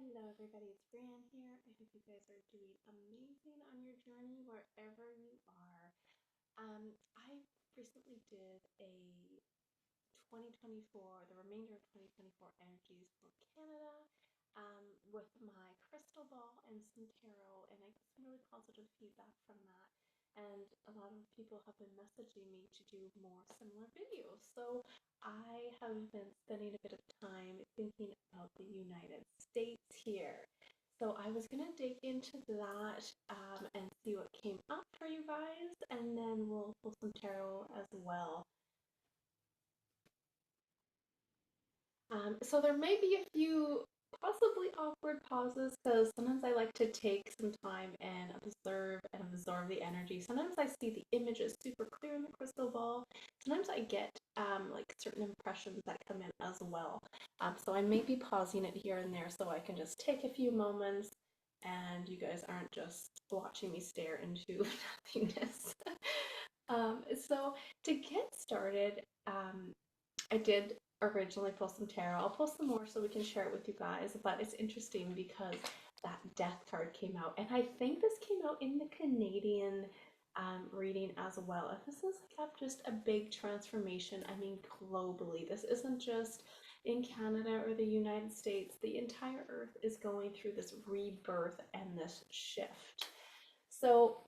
Hello everybody, it's Breanne here. I hope you guys are doing amazing on your journey wherever you are. I recently did a 2024, the remainder of 2024 energies for Canada, with my crystal ball and some tarot, and I got some really positive feedback from that. And a lot of people have been messaging me to do more similar videos. So I have been spending a bit of time thinking about the United States here. So I was going to dig into that and see what came up for you guys, and then we'll pull some tarot as well. So there may be a few possibly awkward pauses because sometimes I like to take some time and observe and absorb the energy. Sometimes I see the images super clear in the crystal ball. Sometimes I get like certain impressions that come in as well. So I may be pausing it here and there so I can just take a few moments and you guys aren't just watching me stare into nothingness. So to get started, I did originally pull some tarot. I'll pull some more so we can share it with you guys, but it's interesting because that death card came out, and I think this came out in the Canadian reading as well. And this is like just a big transformation. I mean, globally, this isn't just in Canada or the United States. The entire earth is going through this rebirth and this shift. So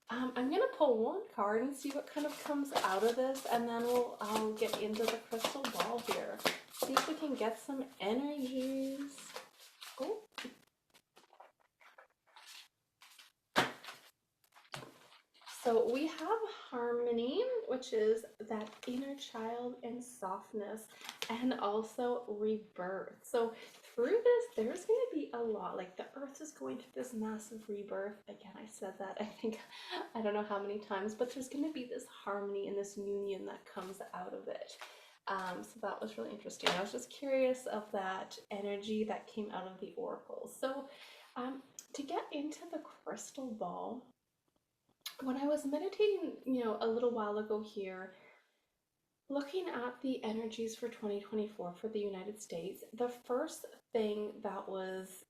I'm gonna pull one card and see what kind of comes out of this, and then I'll get into the crystal ball here. See if we can get some energies. Oh. So we have harmony, which is that inner child and softness, and also rebirth. So through this, there's going to be a lot. Like the earth is going through this massive rebirth. Again, I said that, I think, I don't know how many times, but there's going to be this harmony and this union that comes out of it. So that was really interesting. I was just curious of that energy that came out of the oracle. So to get into the crystal ball, when I was meditating, a little while ago here, looking at the energies for 2024 for the United States, the first thing that was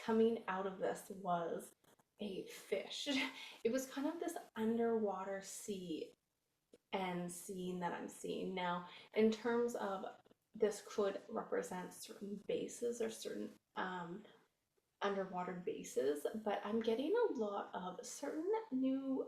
coming out of this was a fish. It was kind of this underwater sea and scene that I'm seeing now. In terms of this could represent certain bases or certain underwater bases, but I'm getting a lot of certain new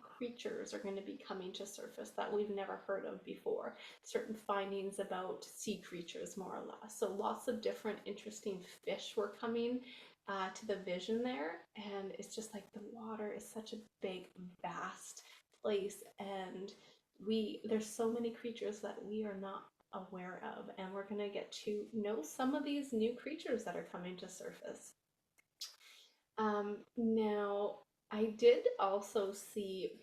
creatures are going to be coming to surface that we've never heard of before. Certain findings about sea creatures, more or less. So lots of different interesting fish were coming to the vision there, and it's just like the water is such a big, vast place, and there's so many creatures that we are not aware of, and we're going to get to know some of these new creatures that are coming to surface. Now, I did also see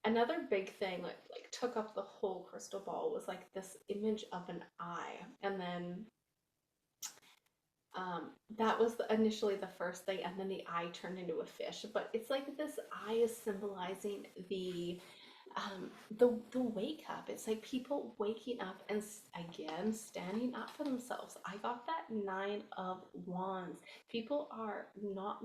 another big thing, like took up the whole crystal ball, was like this image of an eye, and then that was initially the first thing, and then the eye turned into a fish. But it's like this eye is symbolizing the wake up. It's like people waking up and again standing up for themselves. I got that 9 of Wands. People are not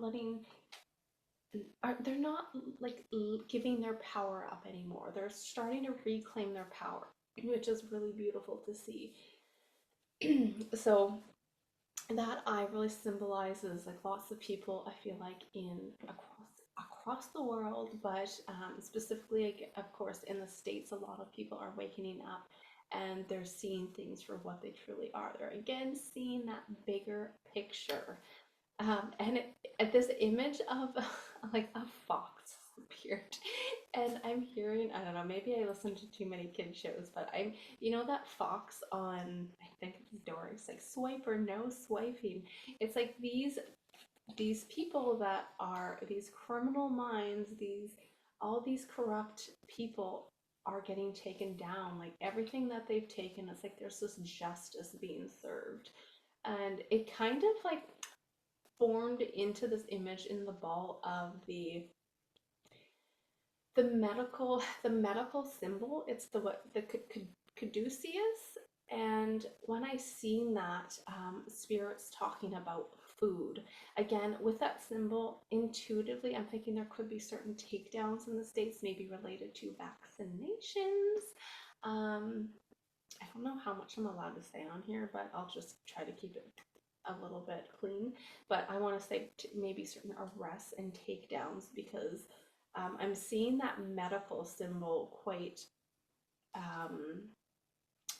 they're not like giving their power up anymore. They're starting to reclaim their power, which is really beautiful to see. So that eye really symbolizes like lots of people, I feel like, in across the world, but specifically, of course, in the States, a lot of people are waking up and they're seeing things for what they truly are. They're again seeing that bigger picture. This image of like a fox appeared, and I'm hearing, I don't know, maybe I listened to too many kid shows, but that fox on, I think it's Doris, like swipe or no swiping. It's like these people that are these criminal minds, all these corrupt people are getting taken down. Like everything that they've taken, it's like there's this justice being served, and it kind of like formed into this image in the ball of the medical symbol. It's the caduceus, And when I seen that, spirits talking about food, again, with that symbol, intuitively, I'm thinking there could be certain takedowns in the States, maybe related to vaccinations. Um, I don't know how much I'm allowed to say on here, but I'll just try to keep it a little bit clean. But I want to say maybe certain arrests and takedowns because I'm seeing that medical symbol um,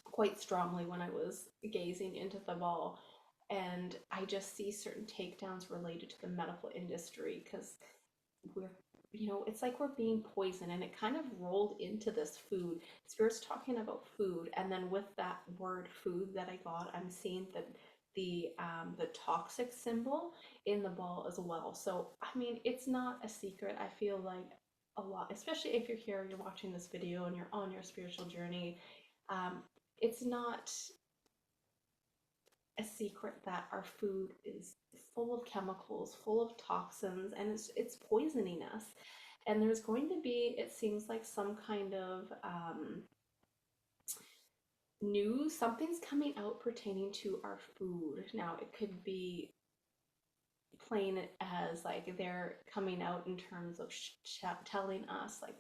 quite strongly when I was gazing into the ball. And I just see certain takedowns related to the medical industry because we're, it's like we're being poisoned, and it kind of rolled into this food. Spirit's talking about food, and then with that word food that I got, I'm seeing the toxic symbol in the ball as well. So I mean, it's not a secret. I feel like a lot, especially if you're here, you're watching this video, and you're on your spiritual journey. Um, it's not a secret that our food is full of chemicals, full of toxins, and it's poisoning us. And there's going to be, it seems like, some kind of news, something's coming out pertaining to our food. Now, it could be plain as like they're coming out in terms of telling us like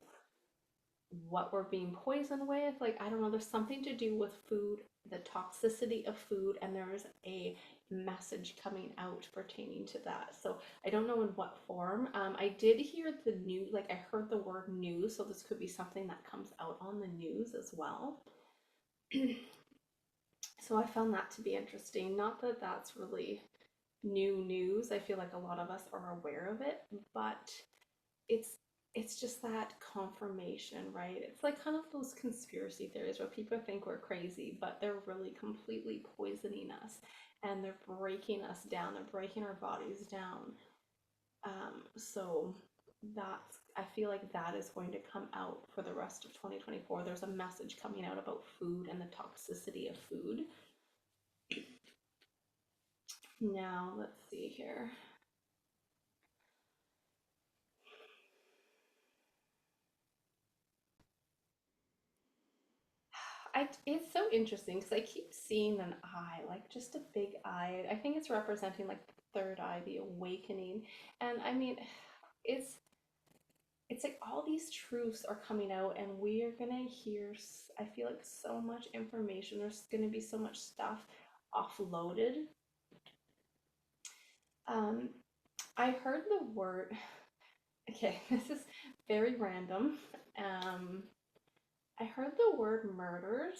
what we're being poisoned with. Like, I don't know, there's something to do with food, the toxicity of food, and there's a message coming out pertaining to that. So I don't know in what form. I did hear the news, like I heard the word news, so this could be something that comes out on the news as well. So I found that to be interesting. Not that that's really new news. I feel like a lot of us are aware of it, but it's it's just that confirmation, right? It's like kind of those conspiracy theories where people think we're crazy, but they're really completely poisoning us, and they're breaking us down. They're breaking our bodies down. So that's, I feel like that is going to come out for the rest of 2024. There's a message coming out about food and the toxicity of food. Now, let's see here. It's so interesting because I keep seeing an eye, like just a big eye. I think it's representing like the third eye, the awakening. And I mean, it's it's like all these truths are coming out, and we are gonna hear, I feel like, so much information. There's gonna be so much stuff offloaded. Um, I heard the word, okay, this is very random. Um, I heard the word murders,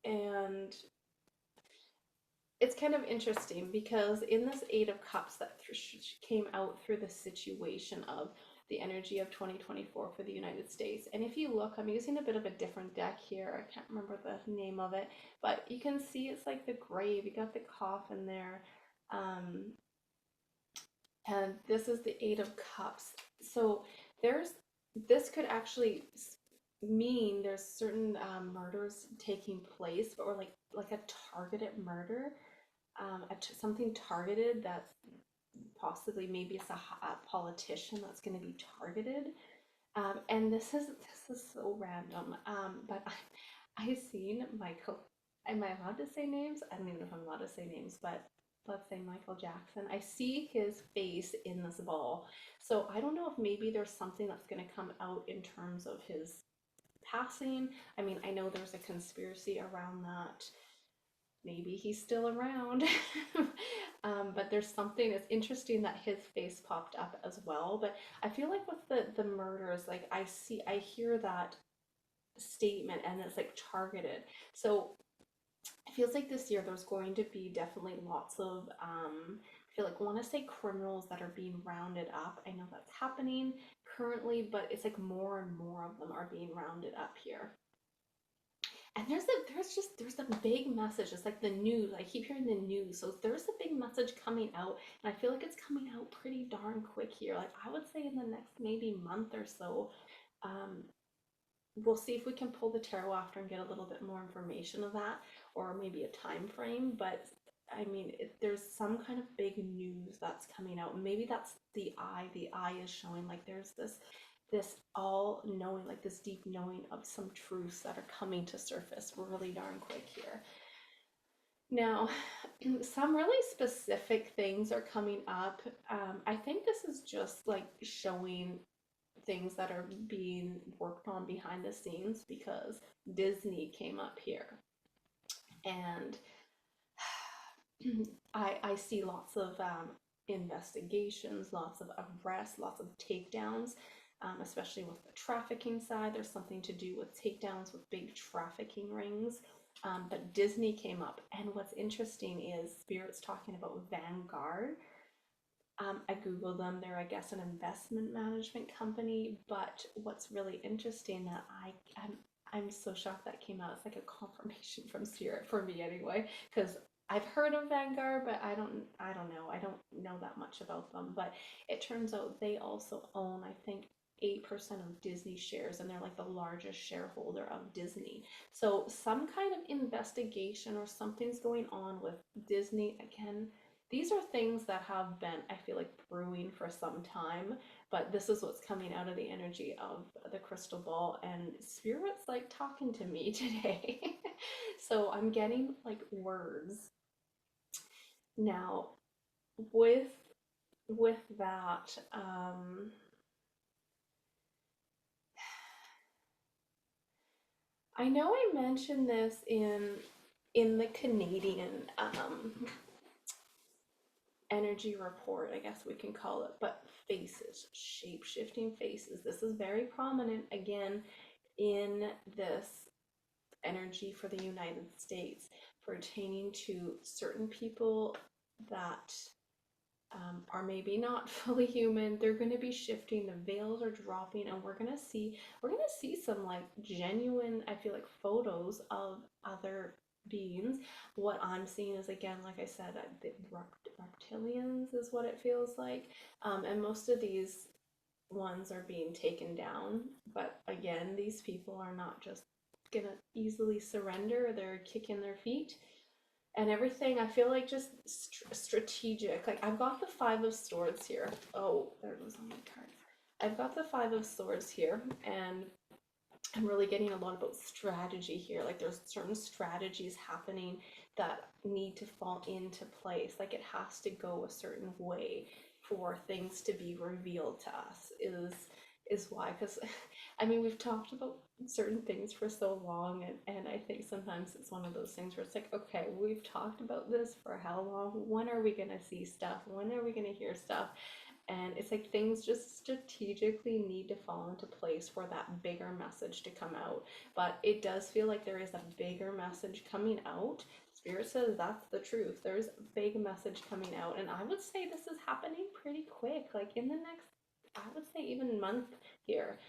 and it's kind of interesting because in this Eight of Cups that came out through the situation of the energy of 2024 for the United States. And if you look, I'm using a bit of a different deck here. I can't remember the name of it, but you can see it's like the grave. You got the coffin there. Um, and this is the Eight of Cups. So this could actually mean there's certain murders taking place, or like a targeted murder, something targeted that's possibly, maybe it's a politician that's going to be targeted. And this is so random. But I've seen Michael. Am I allowed to say names? I don't even know if I'm allowed to say names, but let's say Michael Jackson. I see his face in this ball. So I don't know if maybe there's something that's going to come out in terms of his passing. I mean, I know there's a conspiracy around that. Maybe he's still around. But there's something, it's interesting that his face popped up as well. But I feel like with the murders, like I hear that statement, and it's like targeted. So it feels like this year there's going to be definitely lots of I feel like, I want to say, criminals that are being rounded up. I know that's happening currently, but it's like more and more of them are being rounded up here. And there's a big message. It's like the news. I keep hearing the news. So there's a big message coming out, and I feel like it's coming out pretty darn quick here. Like, I would say in the next maybe month or so. Um, we'll see if we can pull the tarot after and get a little bit more information of that, or maybe a time frame. But I mean, there's some kind of big news that's coming out. Maybe that's the eye. The eye is showing like there's this all knowing, like this deep knowing of some truths that are coming to surface really darn quick here. Now, some really specific things are coming up. I think this is just like showing things that are being worked on behind the scenes because Disney came up here. And I see lots of investigations, lots of arrests, lots of takedowns, especially with the trafficking side. There's something to do with takedowns with big trafficking rings. But Disney came up, and what's interesting is Spirit's talking about Vanguard. I googled them. They're, I guess, an investment management company. But what's really interesting that I'm so shocked that came out. It's like a confirmation from Spirit for me anyway, because I've heard of Vanguard, but I don't know. I don't know that much about them. But it turns out they also own, I think, 8% of Disney shares, and they're like the largest shareholder of Disney. So some kind of investigation or something's going on with Disney again. These are things that have been, I feel like, brewing for some time, but this is what's coming out of the energy of the crystal ball, and Spirit's like talking to me today. So I'm getting like words. Now, with that, I know I mentioned this in the Canadian energy report, I guess we can call it, but faces, shape shifting faces. This is very prominent again in this energy for the United States pertaining to certain people that are maybe not fully human. They're going to be shifting, the veils are dropping, and we're going to see some like genuine, I feel like, photos of other beings. What I'm seeing is, again, like I said, the reptilians is what it feels like. And most of these ones are being taken down, but again, these people are not just gonna easily surrender. They're kicking their feet and everything. I feel like just strategic. Like I've got the Five of Swords here. Oh, there goes on my card. I've got the Five of Swords here, and I'm really getting a lot about strategy here. Like there's certain strategies happening that need to fall into place. Like it has to go a certain way for things to be revealed to us is why. Because I mean, we've talked about certain things for so long, and I think sometimes it's one of those things where it's like, okay, we've talked about this for how long? When are we gonna see stuff? When are we gonna hear stuff? And it's like things just strategically need to fall into place for that bigger message to come out. But it does feel like there is a bigger message coming out. Spirit says that's the truth. There's a big message coming out. And I would say this is happening pretty quick, like in the next, I would say, even month here.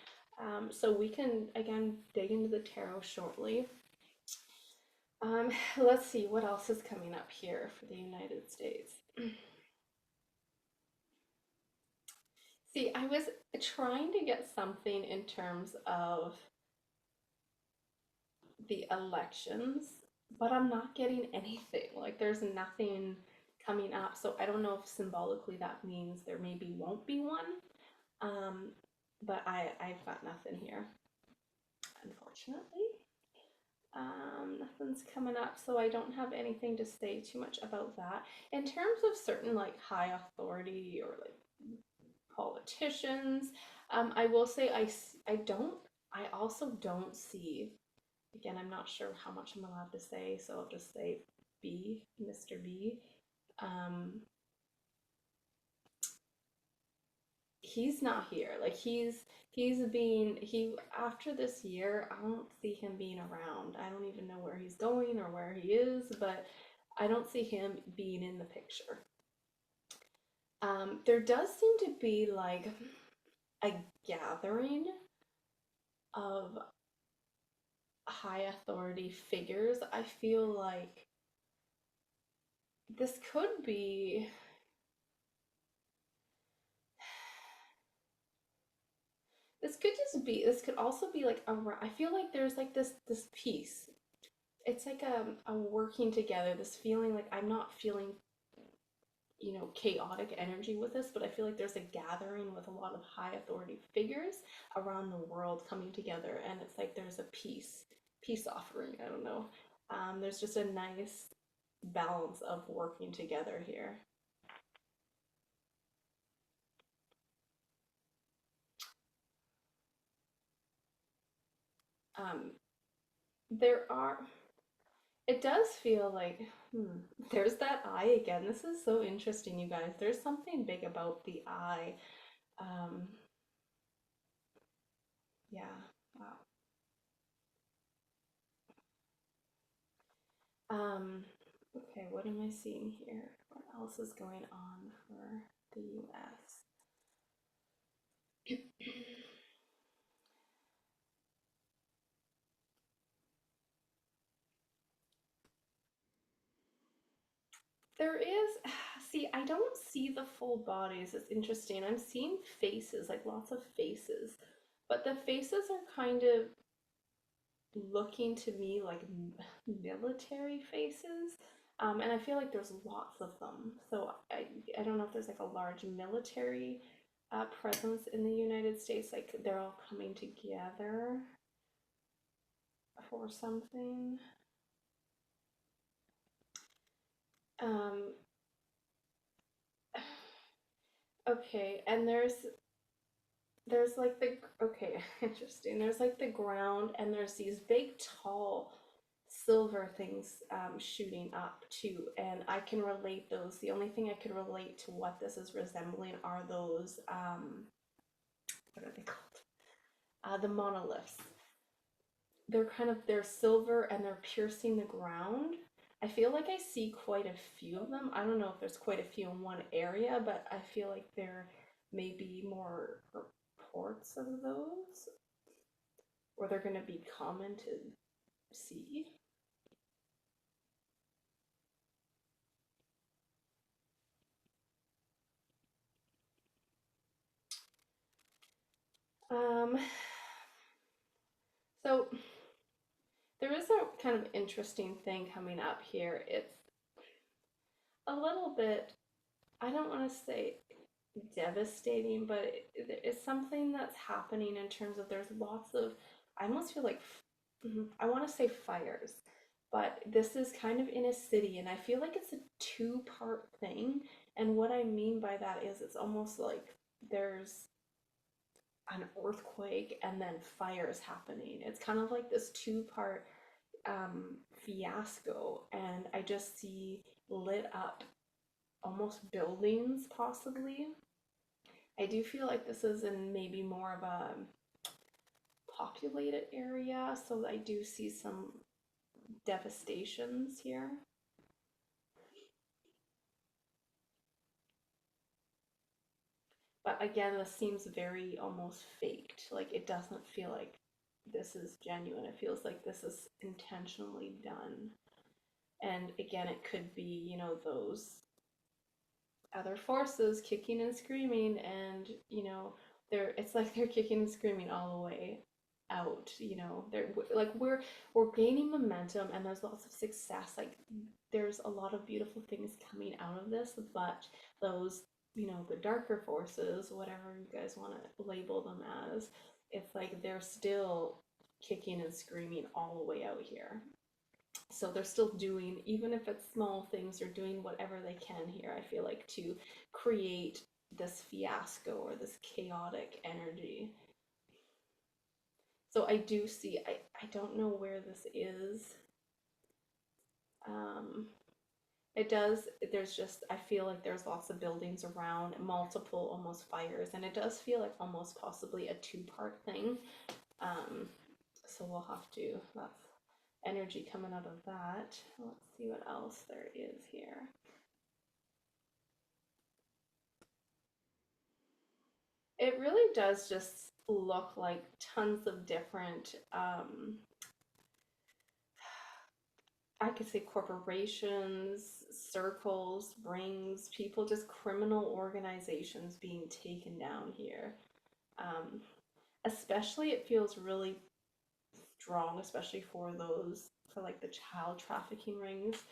So we can, again, dig into the tarot shortly. Let's see what else is coming up here for the United States. See, I was trying to get something in terms of the elections, but I'm not getting anything. Like, there's nothing coming up. So I don't know if symbolically that means there maybe won't be one. Um, but I've got nothing here, unfortunately. Nothing's coming up, so I don't have anything to say too much about that. In terms of certain like high authority or like politicians. I will say I also don't see, again, I'm not sure how much I'm allowed to say, so I'll just say B, Mr. B. Um, he's not here. Like he after this year, I don't see him being around. I don't even know where he's going or where he is, but I don't see him being in the picture. There does seem to be like a gathering of high authority figures. I feel like this could be this could also be like I feel like there's like this piece. It's like a working together, this feeling like I'm not feeling, chaotic energy with this, but I feel like there's a gathering with a lot of high authority figures around the world coming together, and it's like there's a peace offering. I don't know. There's just a nice balance of working together here. There are, it does feel like, there's that eye again. This is so interesting, you guys. There's something big about the eye. Um, yeah, wow. Okay, what am I seeing here? What else is going on for the US? There is, see, I don't see the full bodies. It's interesting. I'm seeing faces, like lots of faces, but the faces are kind of looking to me like military faces. And I feel like there's lots of them. So I don't know if there's like a large military presence in the United States, like they're all coming together for something. Um, okay, and there's like the, okay, interesting. There's like the ground, and there's these big, tall silver things shooting up too, and I can relate those. The only thing I could relate to what this is resembling are those, what are they called? The monoliths. They're silver and they're piercing the ground. I feel like I see quite a few of them. I don't know if there's quite a few in one area, but I feel like there may be more reports of those, or they're going to be common to see. Um, so there is a kind of interesting thing coming up here. It's a little bit, I don't want to say devastating, but it's something that's happening in terms of there's lots of, I almost feel like, I want to say fires, but this is kind of in a city, and I feel like it's a two-part thing. And what I mean by that is it's almost like there's an earthquake and then fires happening. It's kind of like this two-part fiasco, and I just see lit up almost buildings, possibly. I do feel like this is in maybe more of a populated area, so I do see some devastations here. But again, this seems very almost faked. Like it doesn't feel like this is genuine. It feels like this is intentionally done. And again, it could be, those other forces kicking and screaming, and it's like they're kicking and screaming all the way out. They're like we're gaining momentum, and there's lots of success. Like there's a lot of beautiful things coming out of this, but those, the darker forces, whatever you guys want to label them as, it's like they're still kicking and screaming all the way out here. So they're still doing, even if it's small things, they're doing whatever they can here, I feel like, to create this fiasco or this chaotic energy. So I do see, I don't know where this is. Um, it does, there's just, I feel like there's lots of buildings around, multiple almost fires, and it does feel like almost possibly a two-part thing. Um, so we'll have to, that's energy coming out of that. Let's see what else there is here. It really does just look like tons of different, I could say corporations, circles, rings, people, just criminal organizations being taken down here. Um, Especially, it feels really strong, especially for those, for like the child trafficking rings.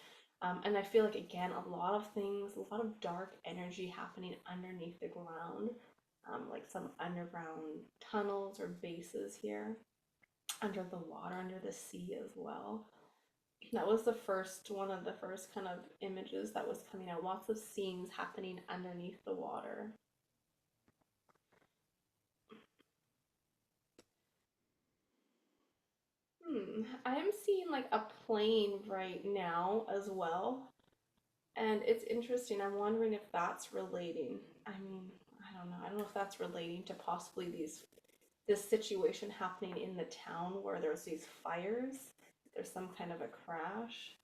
And I feel like, again, a lot of things, a lot of dark energy happening underneath the ground, like some underground tunnels or bases here, under the water, under the sea as well. That was the first one of the first kind of images that was coming out. Lots of scenes happening underneath the water. I am seeing like a plane right now as well. And it's interesting. I'm wondering if that's relating. I mean, I don't know. I don't know if that's relating to possibly this situation happening in the town where there's these fires. There's some kind of a crash.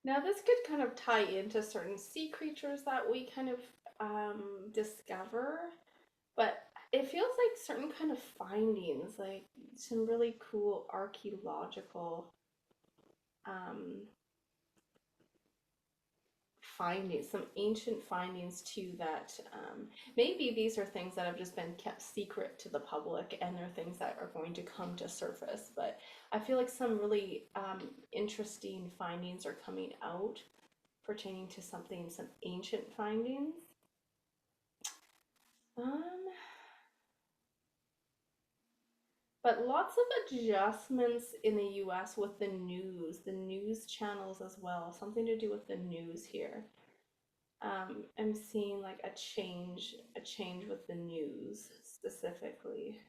Now, this could kind of tie into certain sea creatures that we kind of discover, but it feels like certain kind of findings, like some really cool archaeological um, findings, some ancient findings too that maybe these are things that have just been kept secret to the public and they're things that are going to come to surface. But I feel like some really interesting findings are coming out pertaining to something, some ancient findings. Um, but lots of adjustments in the US with the news channels as well, something to do with the news here. I'm seeing like a change with the news specifically.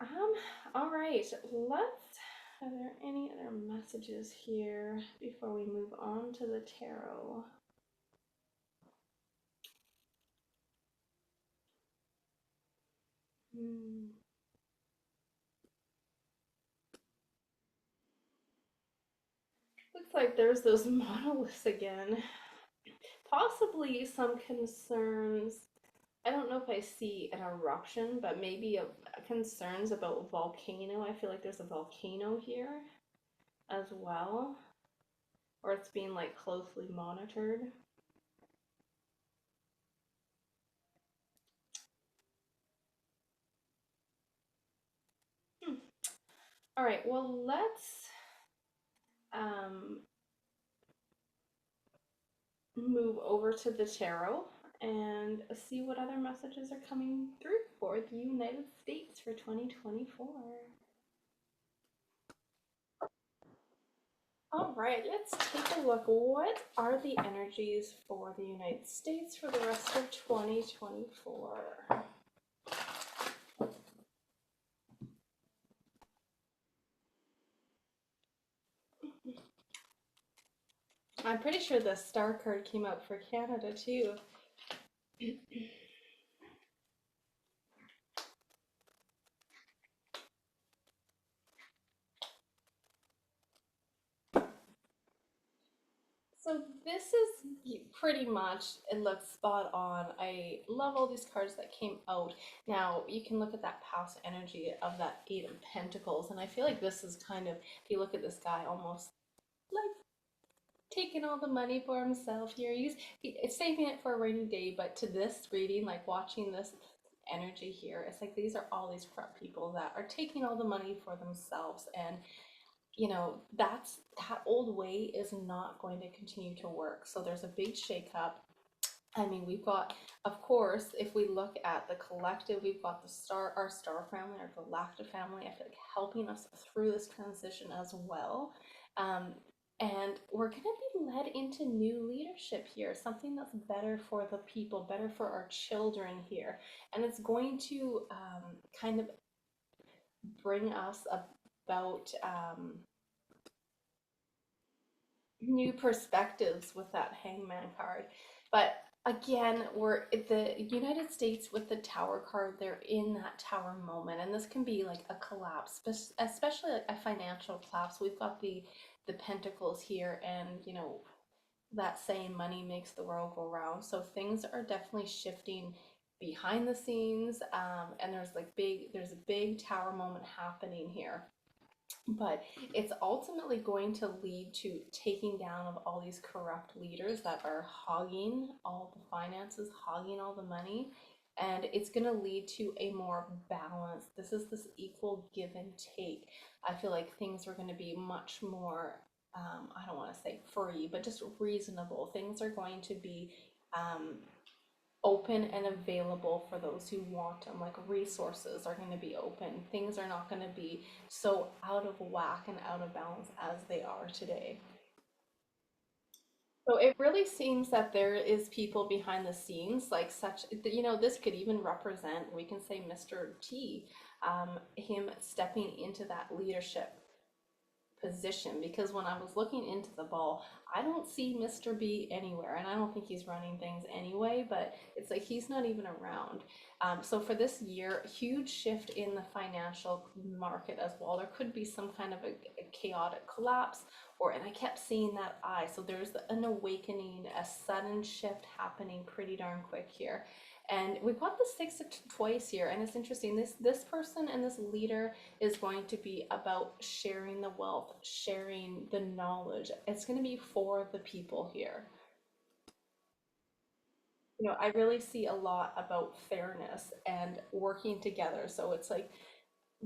Um, all right, let's. Are there any other messages here before we move on to the tarot? Hmm. Looks like there's those monoliths again. Possibly some concerns. I don't know if I see an eruption, but maybe concerns about a volcano. I feel like there's a volcano here as well, or it's being like closely monitored. Hmm. All right, well, let's um, move over to the tarot and see what other messages are coming through for the United States for 2024. All right, let's take a look. What are the energies for the United States for the rest of 2024? I'm pretty sure the star card came out for Canada too. So this is pretty much, it looks spot on. I love all these cards that came out. Now you can look at that past energy of that Eight of Pentacles, and I feel like this is kind of, if you look at this guy, almost like taking all the money for himself here. He's saving it for a rainy day, but to this reading, like watching this energy here, it's like these are all these corrupt people that are taking all the money for themselves, and that old way is not going to continue to work. So there's a big shakeup. I mean, we've got, of course, if we look at the collective, we've got our star family, our galactic family, I feel like helping us through this transition as well. Um, and we're going to be led into new leadership here, something that's better for the people, better for our children here. And it's going to kind of bring us about new perspectives with that hangman card. But again, we're the United States with the tower card, they're in that tower moment, and this can be like a collapse, especially like a financial collapse. We've got the pentacles here, and that saying money makes the world go round. So things are definitely shifting behind the scenes, and there's a big tower moment happening here, but it's ultimately going to lead to taking down of all these corrupt leaders that are hogging all the finances, hogging all the money, and it's going to lead to a more balance. This is this equal give and take. I feel like things are going to be much more I don't want to say free, but just reasonable. Things are going to be um, open and available for those who want them. Like resources are going to be open. Things are not going to be so out of whack and out of balance as they are today. So it really seems that there is people behind the scenes, like such, this could even represent, we can say Mr. T, him stepping into that leadership position, because when I was looking into the ball, I don't see Mr. B anywhere, and I don't think he's running things anyway, but it's like he's not even around. So for this year, huge shift in the financial market as well. There could be some kind of a chaotic collapse, and I kept seeing that eye. So there's an awakening, a sudden shift happening pretty darn quick here. And we've got the six twice here, and it's interesting. This person and this leader is going to be about sharing the wealth, sharing the knowledge. It's going to be for the people here. I really see a lot about fairness and working together. So it's like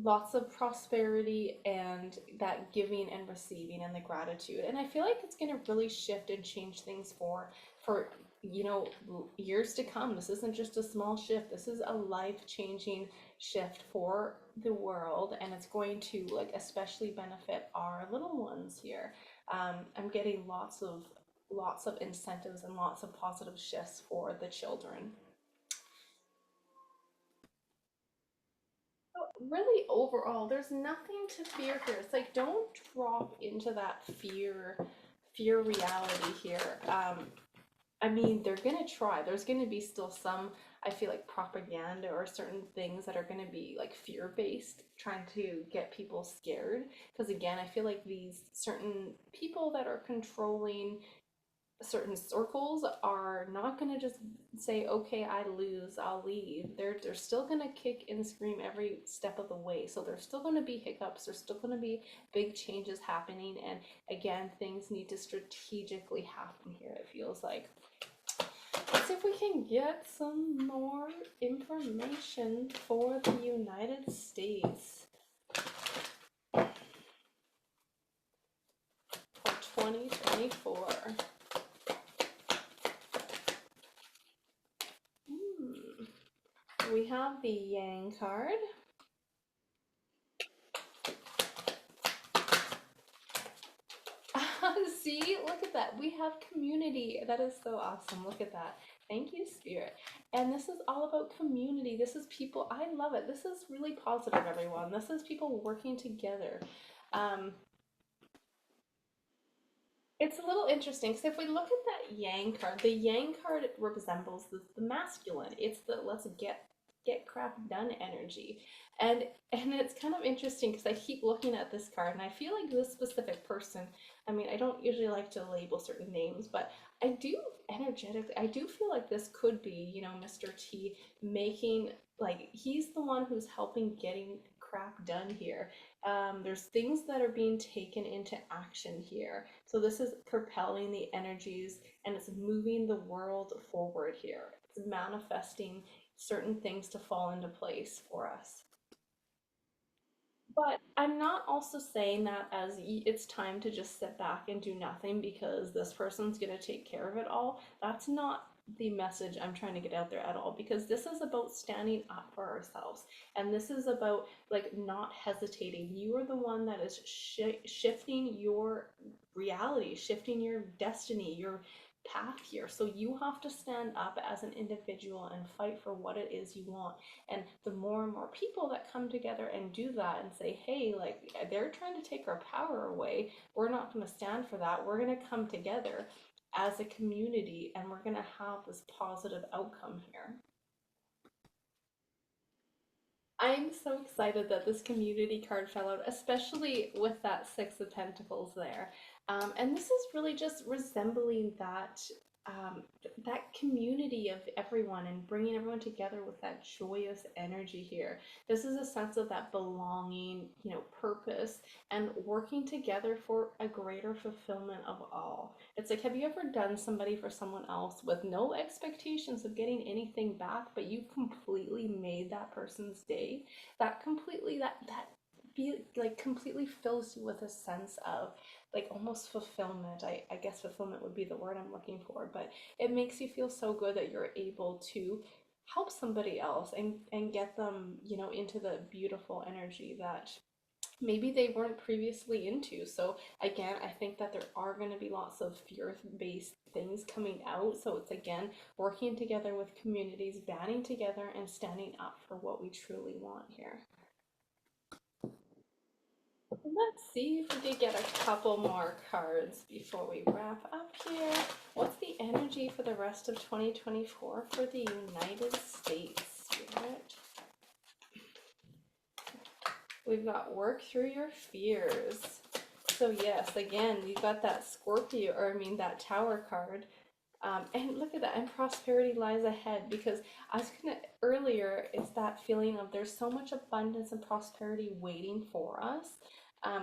lots of prosperity and that giving and receiving and the gratitude. And I feel like it's going to really shift and change things for years to come. This isn't just a small shift. This is a life-changing shift for the world, and it's going to like especially benefit our little ones here. I'm getting lots of incentives and lots of positive shifts for the children. Really, overall, there's nothing to fear here. It's like don't drop into that fear reality here. I mean, they're gonna try. There's gonna be still some, I feel like, propaganda or certain things that are gonna be like fear based, trying to get people scared. Because again, I feel like these certain people that are controlling certain circles are not going to just say, okay, I lose, I'll leave. They're still going to kick and scream every step of the way. So there's still going to be hiccups, there's still going to be big changes happening, and again, things need to strategically happen here, it feels like. Let's see if we can get some more information for the United States for 2024. We have the Yang card. See, look at that. We have community. That is so awesome. Look at that. Thank you, Spirit. And this is all about community. This is people. I love it. This is really positive, everyone. This is people working together. Um, it's a little interesting because if we look at that Yang card, the Yang card resembles the masculine. It's the let's get crap done energy. And it's kind of interesting because I keep looking at this card and I feel like this specific person, I mean, I don't usually like to label certain names, but I do energetically, I do feel like this could be, Mr. T making, like, he's the one who's helping getting crap done here. There's things that are being taken into action here. So this is propelling the energies and it's moving the world forward here. It's manifesting certain things to fall into place for us. But I'm not also saying that as it's time to just sit back and do nothing because this person's going to take care of it all. That's not the message I'm trying to get out there at all, because this is about standing up for ourselves, and this is about like not hesitating. You are the one that is shifting your reality, shifting your destiny, your path here. So you have to stand up as an individual and fight for what it is you want. And the more and more people that come together and do that and say, hey, like they're trying to take our power away, we're not going to stand for that. We're going to come together as a community and we're going to have this positive outcome here. I'm so excited that this community card fell out, especially with that Six of Pentacles there. And this is really just resembling that community of everyone and bringing everyone together with that joyous energy here. This is a sense of that belonging, purpose, and working together for a greater fulfillment of all. It's like, have you ever done somebody for someone else with no expectations of getting anything back, but you completely made that person's day? That completely, that like completely fills you with a sense of like almost fulfillment. I guess fulfillment would be the word I'm looking for, but it makes you feel so good that you're able to help somebody else and get them, you know, into the beautiful energy that maybe they weren't previously into. So again, I think that there are going to be lots of fear-based things coming out. So it's again working together with communities, banding together and standing up for what we truly want here. Let's see if we could get a couple more cards before we wrap up here. What's the energy for the rest of 2024 for the United States, Spirit? We've got work through your fears. So yes, again, you've got that Scorpio, or I mean that Tower card. And look at that, and prosperity lies ahead, because I was gonna earlier, it's that feeling of there's so much abundance and prosperity waiting for us.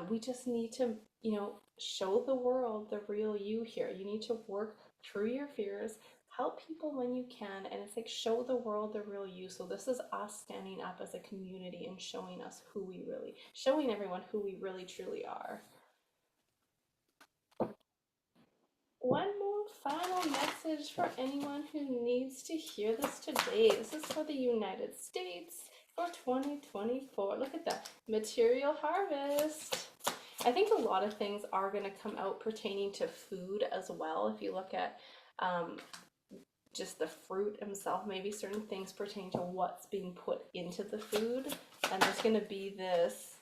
We just need to, you know, show the world the real you here. You need to work through your fears, help people when you can, and it's like show the world the real you. So this is us standing up as a community and showing us who we really, showing everyone who we really truly are. One more final message for anyone who needs to hear this today. This is for the United States for 2024. Look at that, material harvest. I think a lot of things are going to come out pertaining to food as well. If you look at just the fruit himself, maybe certain things pertain to what's being put into the food. And there's going to be this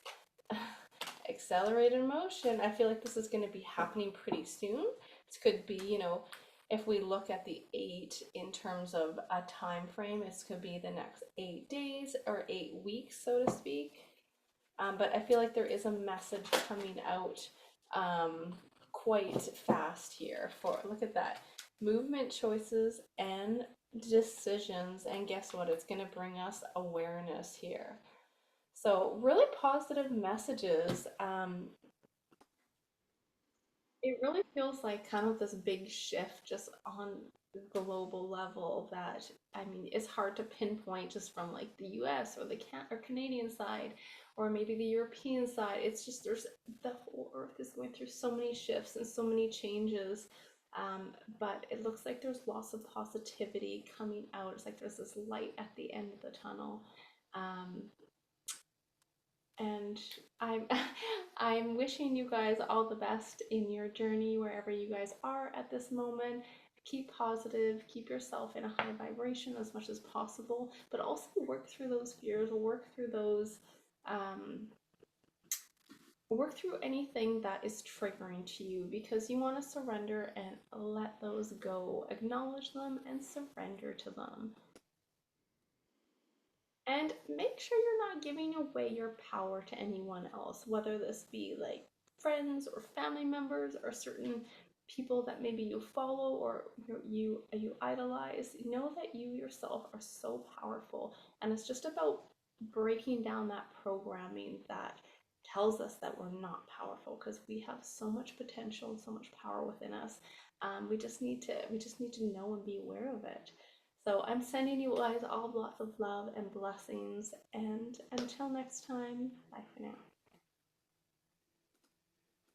accelerated motion. I feel like this is going to be happening pretty soon. This could be, you know, if we look at the 8 in terms of a time frame, this could be the next 8 days or 8 weeks, so to speak. But I feel like there is a message coming out quite fast here. For look at that, movement, choices, and decisions. And guess what? It's going to bring us awareness here. So really positive messages. It really feels like kind of this big shift just on the global level that, I mean, it's hard to pinpoint just from like the US or the Canadian side or maybe the European side. It's just there's the whole earth is going through so many shifts and so many changes. But it looks like there's lots of positivity coming out. It's like there's this light at the end of the tunnel. Um, and I'm I'm wishing you guys all the best in your journey wherever you guys are at this moment. Keep positive, keep yourself in a high vibration as much as possible, but also work through those fears, work through those work through anything that is triggering to you, because you want to surrender and let those go. Acknowledge them and surrender to them. And make sure you're not giving away your power to anyone else, whether this be like friends or family members or certain people that maybe you follow or you idolize. Know that you yourself are so powerful, and it's just about breaking down that programming that tells us that we're not powerful, because we have so much potential and so much power within us. We just need to know and be aware of it. So I'm sending you guys all lots of love and blessings, and until next time, bye for now.